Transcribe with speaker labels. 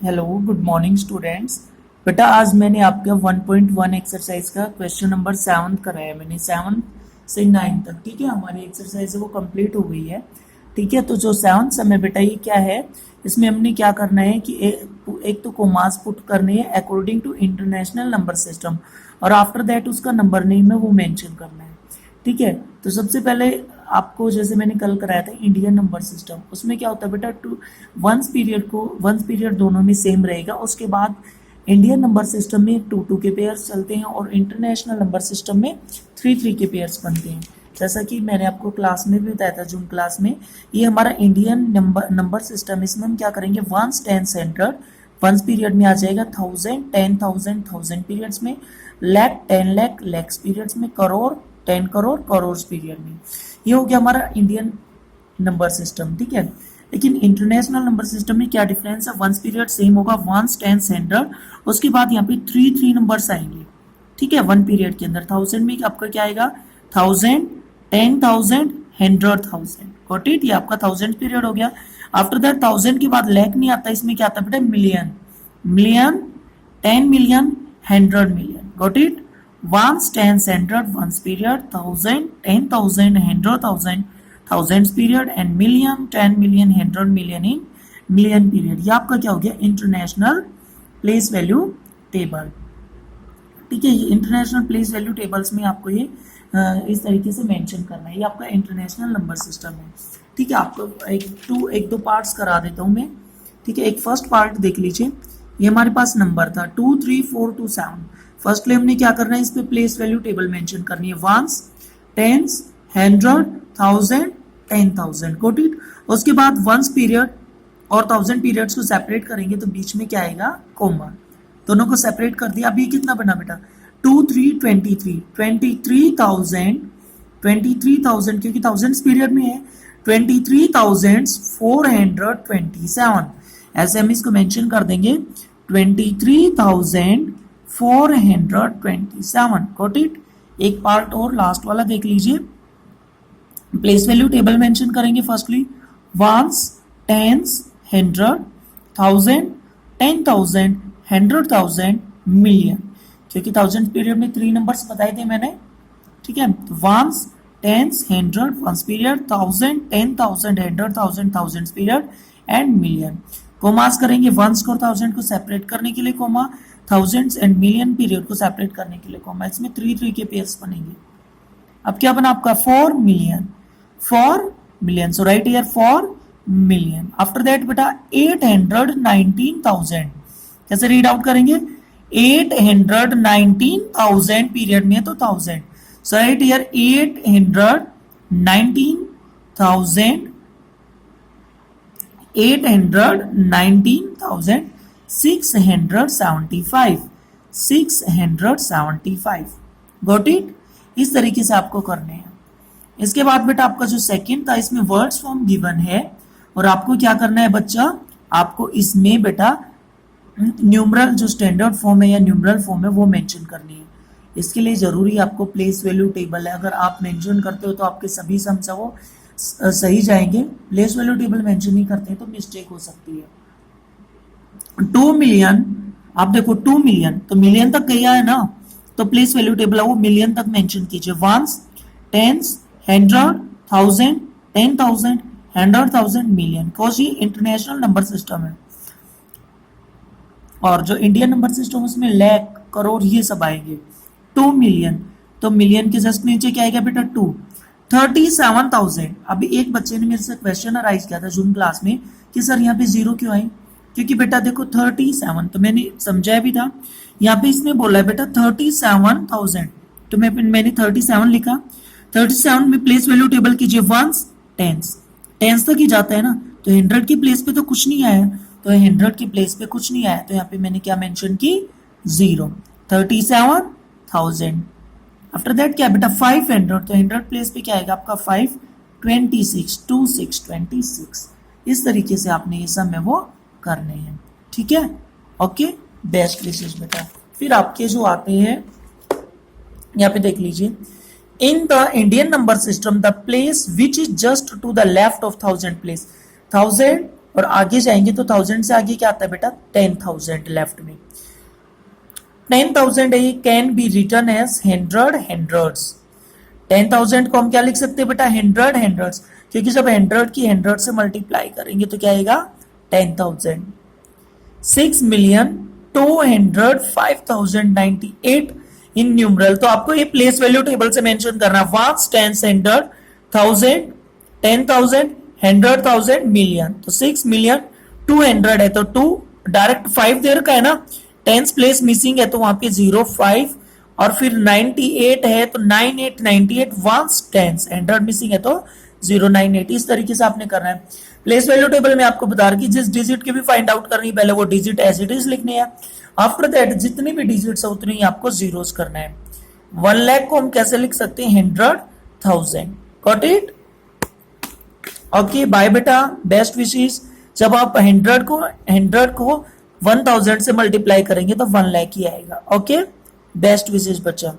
Speaker 1: Hello good morning students. बेटा आज मैंने आपका 1.1 एक्सरसाइज का क्वेश्चन नंबर 7 कराया। मैंने 7 से 9 तक, ठीक है, हमारी एक्सरसाइज है वो कंप्लीट हो गई है। ठीक है, तो जो 7 सम है बेटा ये क्या है, इसमें हमने क्या करना है कि एक तो कोमास पुट करनी है according to international number system, और आफ्टर दैट उसका नंबर नेम है वो मेंशन करना है। ठीक है, तो सबसे पहले आपको जैसे मैंने कल कराया था इंडियन नंबर सिस्टम, उसमें क्या होता है बेटा वंस पीरियड दोनों में सेम रहेगा। उसके बाद इंडियन नंबर सिस्टम में 2 के पेयर्स चलते हैं और इंटरनेशनल नंबर सिस्टम में 3 के पेयर्स बनते हैं। जैसा कि मैंने आपको क्लास में भी बताया था, जून क्लास में, ये हमारा इंडियन नंबर सिस्टम। इसमें हम क्या करेंगे, वंस 10 100 वंस पीरियड में आ जाएगा, 1000 10,000 1000 पीरियड्स में, लाख 10 लाख लैक्स पीरियड्स में, करोड़ 10 करोड़ करोड़ पीरियड में। ये हो गया हमारा इंडियन नंबर सिस्टम। ठीक है, लेकिन इंटरनेशनल नंबर सिस्टम में क्या डिफरेंस है, वंस पीरियड सेम होगा, वंस 10 100, उसके बाद यहाँ पे 3 नंबर्स आएंगे। ठीक है, वन पीरियड के अंदर 1000 में आपका क्या आएगा, 1000 10,000 100,000। गॉट इट, ये आपका 1000 पीरियड हो गया। आफ्टर दैट 1000 के बाद लैख नहीं आता, इसमें क्या आता है बेटा, million million 10 million 100 million. Got it, once 10 100 once period, 1000 10,000 100,000 thousands period, and million 10 million 100 million in million period। ये आपका क्या हो गया, इंटरनेशनल प्लेस वैल्यू टेबल। ठीक है, ये इंटरनेशनल प्लेस वैल्यू टेबल्स में आपको ये इस तरीके से मेंशन करना है। ये आपका इंटरनेशनल नंबर सिस्टम है। ठीक है, आपको एक दो पार्ट्स करा देता हूँ मैं। ठीक है, एक फर्स्ट पार्ट देख लीजिए। ये हमारे पास नंबर था 2 3 4 2 7। फर्स्टली हमने क्या करना है, इस पे प्लेस वैल्यू टेबल मेंशन करनी है, वंस 10 100 1000 10,000। गॉट इट, उसके बाद वंस पीरियड और 1000 पीरियड्स को सेपरेट करेंगे तो बीच में क्या आएगा, कोमा। दोनों को सेपरेट कर दिया। अभी कितना बना बेटा, 2 3 23 23,000 क्योंकि थाउजेंड्स पीरियड में है, 23,427। ऐसे हम इसको मेंशन कर देंगे 23,427। गॉट इट, एक पार्ट और लास्ट वाला देख लीजिए। प्लेस वैल्यू टेबल मेंशन करेंगे फर्स्टली, वंस 10 100 1000 10,000 100,000 मिलियन, क्योंकि 1000 पीरियड में 3 नंबर्स बताए थे मैंने। ठीक है, ones 10 100 ones period, 1000 10,000 100,000 thousands period, and million. Commas करेंगे, वंस को 1000 को सेपरेट करने के लिए comma, thousands and million period को सेपरेट करने के लिए कोमा। इसमें 3 के पेयर्स बनेंगे। अब क्या बना आपका, 4 million so right here 4 million. After that बेटा 819,000, कैसे रीड आउट करेंगे, 819,000 पीरियड में तो 1000, सो राइट हियर 819,675 गॉट इट। इस तरीके से आपको करने हैं। इसके बाद बेटा आपका जो सेकंड था, इसमें वर्ड्स फॉर्म गिवन है और आपको क्या करना है बच्चा, आपको इसमें बेटा न्यूमरल जो स्टैंडर्ड फॉर्म है या न्यूमरल फॉर्म है वो मेंशन करनी है। इसके लिए जरूरी आपको प्लेस वैल्यू टेबल है। अगर आप मेंशन करते हो तो आपके सभी सम्स वो सही जाएंगे। प्लेस वैल्यू टेबल मेंशन नहीं करते तो मिस्टेक हो सकती है। 2 मिलियन, आप देखो 2 मिलियन तो मिलियन तक गया है ना, तो प्लेस वैल्यू टेबल है वो मिलियन तक मेंशन कीजिए। वंस 10 100 1000 10,000 100,000 मिलियन, बिकॉज ये इंटरनेशनल नंबर सिस्टम है। और जो इंडियन नंबर सिस्टम उसमें लाख करोड़ ये सब आएंगे। 2 मिलियन, तो मिलियन के जस्ट नीचे क्या आएगा बेटा, 2। 37,000, अभी एक बच्चे ने मेरे से क्वेश्चन अराइज किया था जून क्लास में कि सर यहाँ पे 0 क्यों आई, क्योंकि बेटा देखो 37, तो मैंने समझाया भी था। यहाँ पे इसने बोला है बेटा 37,000, तो मैंने 37 लिखा। 37 में प्लेस वैल्यू टेबल कीजिए, वंस 10 तक ही जाता है ना, तो 100 की प्लेस पे तो कुछ नहीं आया, तो 100 की प्लेस पे कुछ नहीं आया, तो यहाँ पे मैंने क्या मेंशन की, 0। 37,000। आफ्टर दैट क्या बेटा 500, तो 100 प्लेस पे क्या आएगा आपका 5 26 26। इस तरीके से आपने ये सब में वो करने हैं। ठीक है, ओके, बेस्ट विशेष बेटा। फिर आपके जो आते हैं यहाँ पे देख लीजिए, in the Indian number system the place which is just to the left of 1000 place, 1000 और आगे जाएंगे तो 1000 से आगे क्या आता है बेटा 10,000 लेफ्ट में 10,000 है, can be written as 100 hundreds. 10,000 को हम क्या लिख सकते हैं बेटा 100 हंड्रेड्स, क्योंकि जब 100 की 100 से मल्टीप्लाई करेंगे तो क्या आएगा 10,000। 6,205,098 इन न्यूमरल, तो आपको ये प्लेस वैल्यू टेबल से मेंशन करना है। Ones, tens, hundred, 1000, 10,000, 100,000, million. तो 6,200,000 है तो 2 डायरेक्ट 5 दे रखा है ना, टेंस प्लेस मिसिंग है तो वहां पे 0 5, और फिर 98 है तो 9898 वंस टेंस, 100 मिसिंग है तो 098। इस तरीके से आपने करना है। प्लेस वैल्यू टेबल में आपको बता रही जिस डिजिट की भी फाइंड आउट करनी है पहले वो डिजिट एज इट इज लिखनी है, आफ्टर दैट जितनी भी डिजिट्स है उतनी ही आपको जीरोस करना है। 1 लाख को हम कैसे लिख सकते हैं 100,000। Got it? ओके बाय बेटा, बेस्ट विशेष। जब आप 100 को 1000 से मल्टीप्लाई करेंगे तो 1 लाख ही आएगा। ओके बेस्ट विशेष बच्चा।